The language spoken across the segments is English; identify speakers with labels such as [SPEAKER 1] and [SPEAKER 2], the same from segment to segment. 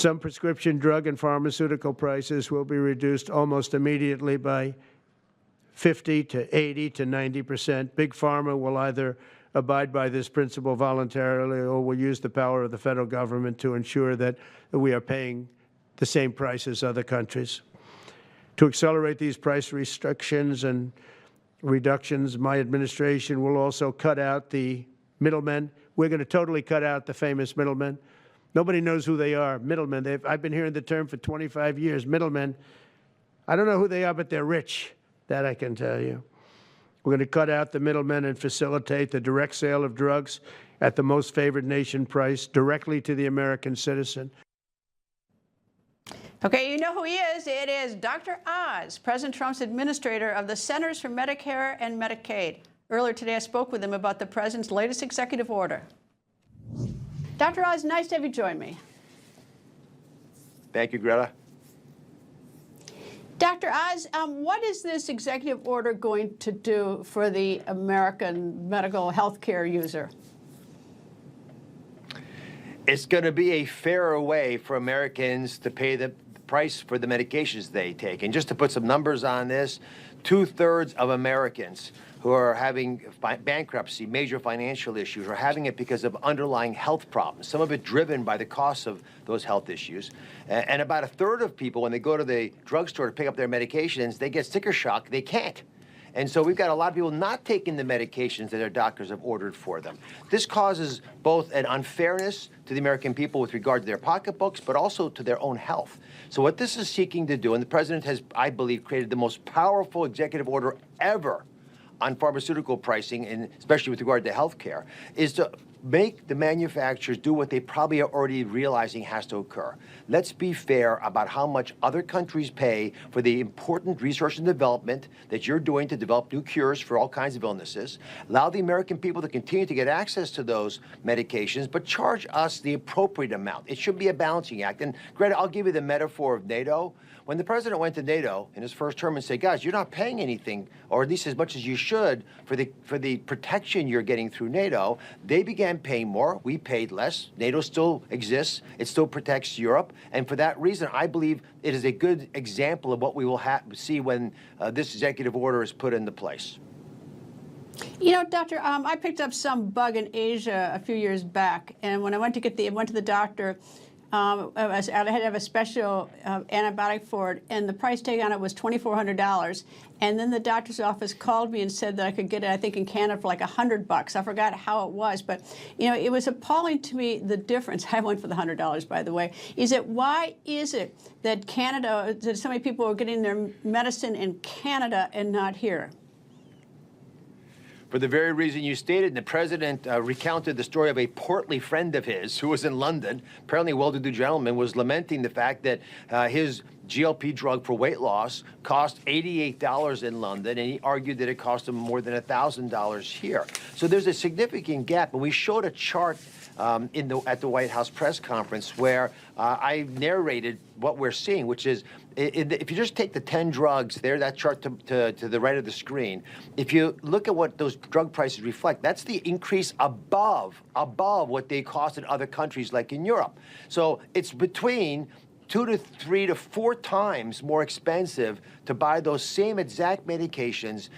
[SPEAKER 1] Some prescription drug and pharmaceutical prices will be reduced almost immediately by 50 to 80 to 90%. Big Pharma will either abide by this principle voluntarily or will use the power of the federal government to ensure that we are paying the same price as other countries. To accelerate these price restrictions and reductions, my administration will also cut out the middlemen. We're going to totally cut out the famous middlemen. Nobody knows who they are, middlemen. I've been hearing the term for 25 years, middlemen. I don't know who they are, but they're rich. That I can tell you. We're going to cut out the middlemen and facilitate the direct sale of drugs at the most favored nation price directly to the American citizen.
[SPEAKER 2] Okay, you know who he is. It is Dr. Oz, President Trump's administrator of the Centers for Medicare and Medicaid. Earlier today, I spoke with him about the president's latest executive order. Dr. Oz, nice to have you join me.
[SPEAKER 3] Thank you, Greta.
[SPEAKER 2] Dr. Oz, what is this executive order going to do for the American medical health care user?
[SPEAKER 3] It's going to be a fairer way for Americans to pay the price for the medications they take. And just to put some numbers on this, 2/3 of Americans who are having bankruptcy, major financial issues, are having it because of underlying health problems, some of it driven by the costs of those health issues. And about 1/3 of people, when they go to the drugstore to pick up their medications, they get sticker shock. They can't. And so we've got a lot of people not taking the medications that their doctors have ordered for them. This causes both an unfairness to the American people with regard to their pocketbooks, but also to their own health. So what this is seeking to do, and the president has, I believe, created the most powerful executive order ever on pharmaceutical pricing, and especially with regard to health care, is to make the manufacturers do what they probably are already realizing has to occur. Let's be fair about how much other countries pay for the important research and development that you're doing to develop new cures for all kinds of illnesses. Allow the American people to continue to get access to those medications, but charge us the appropriate amount. It should be a balancing act. And Greta, I'll give you the metaphor of NATO. When the president went to NATO in his first term and said, guys, you're not paying anything, or at least as much as you should, for the protection you're getting through NATO, they began paying more. We paid less. NATO still exists. It still protects Europe. And for that reason, I believe it is a good example of what we will see when this executive order is put into place.
[SPEAKER 2] You know, Doctor, I picked up some bug in Asia a few years back, and when I went to the doctor, I had to have a special antibiotic for it, and the price tag on it was $2,400. And then the doctor's office called me and said that I could get it, I think, in Canada for like $100. I forgot how it was, but you know, it was appalling to me, the difference. I went for the $100, by the way. Why is it that that so many people are getting their medicine in Canada and not here?
[SPEAKER 3] For the very reason you stated, the president recounted the story of a portly friend of his who was in London, apparently a well-to-do gentleman, was lamenting the fact that his GLP drug for weight loss cost $88 in London, and he argued that it cost him more than $1,000 here. So there's a significant gap, and we showed a chart at the White House press conference where I narrated what we're seeing, which is if you just take the 10 drugs there, that chart to the right of the screen, if you look at what those drug prices reflect, that's the increase above what they cost in other countries like in Europe. So it's between 2 to 3 to 4 times more expensive to buy those same exact medications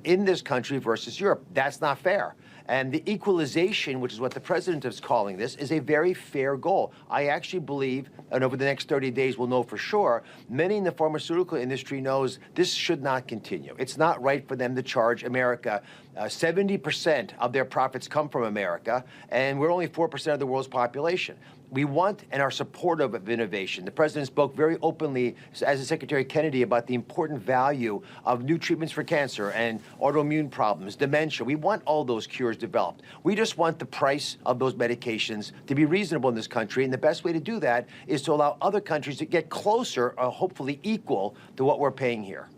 [SPEAKER 3] in this country versus Europe. That's not fair. And the equalization, which is what the president is calling this, is a very fair goal. I actually believe, and over the next 30 days we'll know for sure, many in the pharmaceutical industry knows this should not continue. It's not right for them to charge America. 70% of their profits come from America, and we're only 4% of the world's population. We want and are supportive of innovation. The president spoke very openly, as did Secretary Kennedy, about the important value of new treatments for cancer and autoimmune problems, dementia. We want all those cures developed. We just want the price of those medications to be reasonable in this country, and the best way to do that is to allow other countries to get closer, or hopefully equal, to what we're paying here.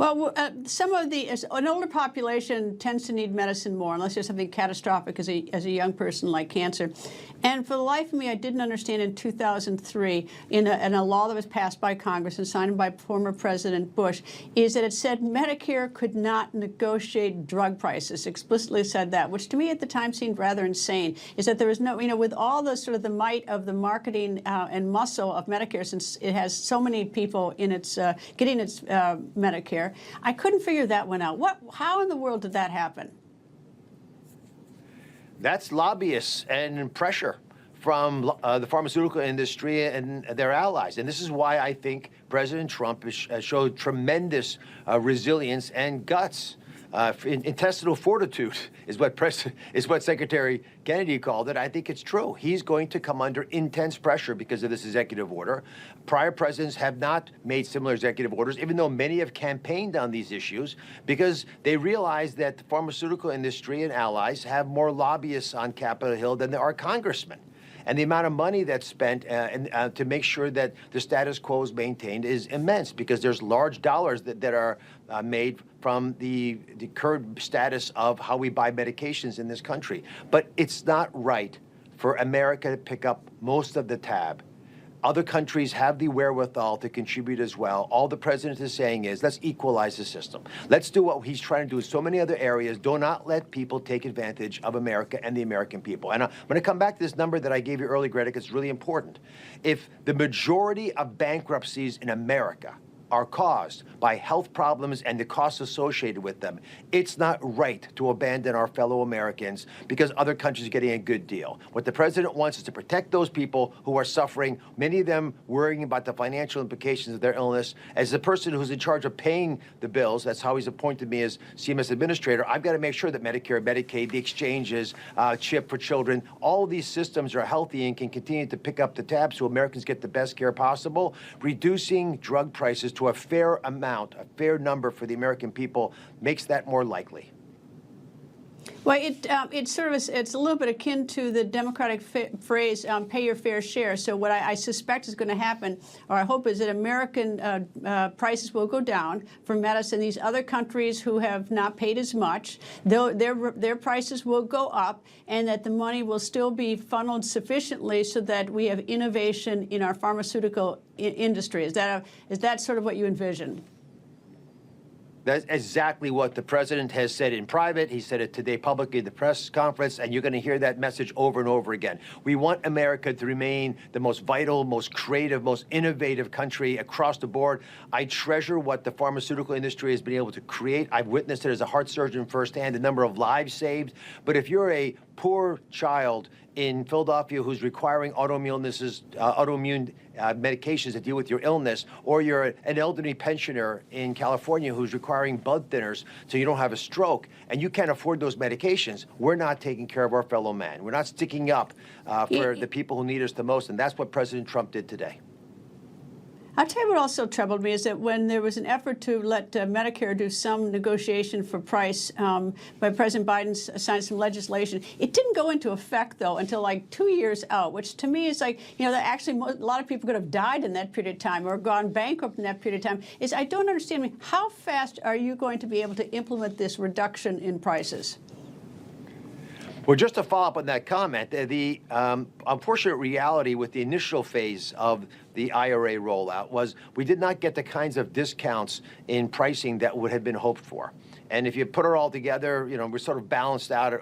[SPEAKER 2] Well, some of an older population tends to need medicine more, unless there's something catastrophic as a young person like cancer. And for the life of me, I didn't understand in 2003, in a law that was passed by Congress and signed by former President Bush, is that it said Medicare could not negotiate drug prices. Explicitly said that, which to me at the time seemed rather insane. Is that there was no, with all the sort of the might of the marketing and muscle of Medicare, since it has so many people in its getting its Medicare, I couldn't figure that one out. How in the world did that happen?
[SPEAKER 3] That's lobbyists and pressure from the pharmaceutical industry and their allies. And this is why I think President Trump has showed tremendous resilience and guts. Intestinal fortitude is what Secretary Kennedy called it. I think it's true. He's going to come under intense pressure because of this executive order. Prior presidents have not made similar executive orders, even though many have campaigned on these issues, because they realize that the pharmaceutical industry and allies have more lobbyists on Capitol Hill than there are congressmen. And the amount of money that's spent to make sure that the status quo is maintained is immense, because there's large dollars that are made from the current status of how we buy medications in this country. But it's not right for America to pick up most of the tab. Other countries have the wherewithal to contribute as well. All the president is saying is, let's equalize the system. Let's do what he's trying to do in so many other areas. Do not let people take advantage of America and the American people. And I'm going to come back to this number that I gave you earlier, Greta, because it's really important. If the majority of bankruptcies in America are caused by health problems and the costs associated with them, it's not right to abandon our fellow Americans because other countries are getting a good deal. What the president wants is to protect those people who are suffering, many of them worrying about the financial implications of their illness. As the person who's in charge of paying the bills, that's how he's appointed me as CMS administrator, I've got to make sure that Medicare, Medicaid, the exchanges, CHIP for children, all of these systems are healthy and can continue to pick up the tab so Americans get the best care possible. Reducing drug prices to a fair amount, a fair number for the American people makes that more likely.
[SPEAKER 2] Well, it's a little bit akin to the Democratic phrase, pay your fair share. So what I suspect is going to happen, or I hope, is that American prices will go down for medicine. These other countries who have not paid as much, their prices will go up, and that the money will still be funneled sufficiently so that we have innovation in our pharmaceutical industry. Is that sort of what you envision?
[SPEAKER 3] That's exactly what the president has said in private. He said it today publicly at the press conference, and you're going to hear that message over and over again. We want America to remain the most vital, most creative, most innovative country across the board. I treasure what the pharmaceutical industry has been able to create. I've witnessed it as a heart surgeon firsthand, the number of lives saved. But if you're a poor child in Philadelphia who's requiring autoimmune medications to deal with your illness, or you're an elderly pensioner in California who's requiring blood thinners so you don't have a stroke, and you can't afford those medications, we're not taking care of our fellow man. We're not sticking up for the people who need us the most, and that's what President Trump did today.
[SPEAKER 2] I'll tell you what also troubled me is that when there was an effort to let Medicare do some negotiation for price by President Biden signed some legislation, it didn't go into effect, though, until like 2 years out, which to me is like, that actually a lot of people could have died in that period of time or gone bankrupt in that period of time. I don't understand, how fast are you going to be able to implement this reduction in prices?
[SPEAKER 3] Well, just to follow up on that comment, the unfortunate reality with the initial phase of the IRA rollout was we did not get the kinds of discounts in pricing that would have been hoped for. And if you put it all together, we're sort of balanced out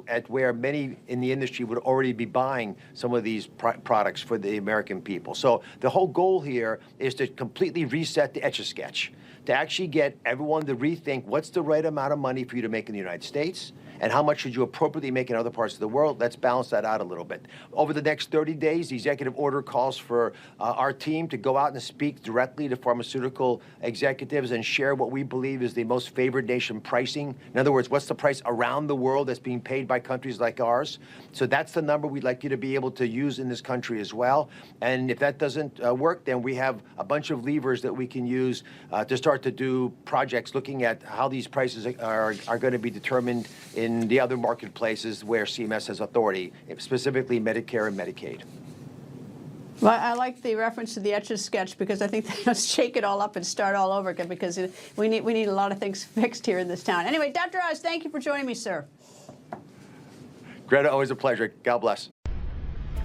[SPEAKER 3] at where many in the industry would already be buying some of these products for the American people. So the whole goal here is to completely reset the Etch-a-Sketch, to actually get everyone to rethink what's the right amount of money for you to make in the United States, and how much should you appropriately make in other parts of the world. Let's balance that out a little bit. Over the next 30 days, the executive order calls for our team to go out and speak directly to pharmaceutical executives and share what we believe is the most favored nation pricing. In other words, what's the price around the world that's being paid by countries like ours? So that's the number we'd like you to be able to use in this country as well. And if that doesn't work, then we have a bunch of levers that we can use to start to do projects looking at how these prices are going to be determined in the other marketplaces where CMS has authority, specifically Medicare and Medicaid.
[SPEAKER 2] Well, I like the reference to the Etch-a-Sketch because I think they must shake it all up and start all over again because we need a lot of things fixed here in this town. Anyway, Dr. Oz, thank you for joining me, sir.
[SPEAKER 3] Greta, always a pleasure. God bless.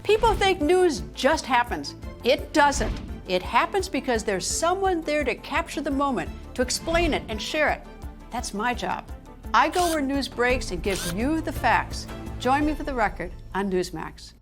[SPEAKER 2] People think news just happens. It doesn't. It happens because there's someone there to capture the moment, to explain it and share it. That's my job. I go where news breaks and give you the facts. Join me for The Record on Newsmax.